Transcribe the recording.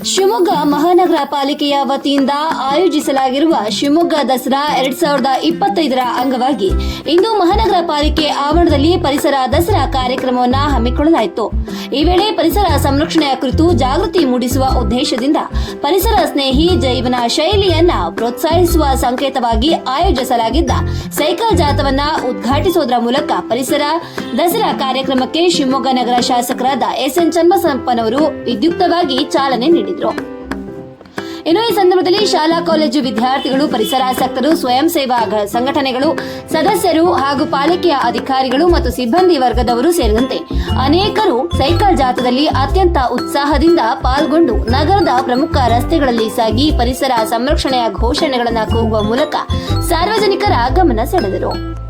ಶಿವಮೊಗ್ಗ ಮಹಾನಗರ ಪಾಲಿಕೆಯ ವತಿಯಿಂದ ಆಯೋಜಿಸಲಾಗಿರುವ ಶಿವಮೊಗ್ಗ ದಸರಾ 2025ರ ಅಂಗವಾಗಿ ಇಂದು ಮಹಾನಗರ ಪಾಲಿಕೆ ಆವರಣದಲ್ಲಿ ಪರಿಸರ ದಸರಾ ಕಾರ್ಯಕ್ರಮವನ್ನು ಹಮ್ಮಿಕೊಳ್ಳಲಾಯಿತು. ಈ ವೇಳೆ ಪರಿಸರ ಸಂರಕ್ಷಣೆಯ ಕುರಿತು ಜಾಗೃತಿ ಮೂಡಿಸುವ ಉದ್ದೇಶದಿಂದ ಪರಿಸರ ಸ್ನೇಹಿ ಜೀವನ ಶೈಲಿಯನ್ನ ಪ್ರೋತ್ಸಾಹಿಸುವ ಸಂಕೇತವಾಗಿ ಆಯೋಜಿಸಲಾಗಿದ್ದ ಸೈಕಲ್ ಜಾಥವನ್ನ ಉದ್ಘಾಟಿಸುವುದರ ಮೂಲಕ ಪರಿಸರ ದಸರಾ ಕಾರ್ಯಕ್ರಮಕ್ಕೆ ಶಿವಮೊಗ್ಗ ನಗರ ಶಾಸಕರಾದ ಎಸ್.ಎನ್. ಚನ್ನಬಸಪ್ಪನವರು ವಿದ್ಯುಕ್ತವಾಗಿ ಚಾಲನೆ ನೀಡಿದರು. ಇನ್ನು ಈ ಸಂದರ್ಭದಲ್ಲಿ ಶಾಲಾ ಕಾಲೇಜು ವಿದ್ಯಾರ್ಥಿಗಳು, ಪರಿಸರಾಸಕ್ತರು, ಸ್ವಯಂ ಸೇವಾ ಸಂಘಟನೆಗಳು ಸದಸ್ಯರು ಹಾಗೂ ಪಾಲಿಕೆಯ ಅಧಿಕಾರಿಗಳು ಮತ್ತು ಸಿಬ್ಬಂದಿ ವರ್ಗದವರು ಸೇರಿದಂತೆ ಅನೇಕರು ಸೈಕಲ್ ಜಾಥಾದಲ್ಲಿ ಅತ್ಯಂತ ಉತ್ಸಾಹದಿಂದ ಪಾಲ್ಗೊಂಡು ನಗರದ ಪ್ರಮುಖ ರಸ್ತೆಗಳಲ್ಲಿ ಸಾಗಿ ಪರಿಸರ ಸಂರಕ್ಷಣೆಯ ಘೋಷಣೆಗಳನ್ನು ಕೂಗುವ ಮೂಲಕ ಸಾರ್ವಜನಿಕರ ಗಮನ ಸೆಳೆದರು.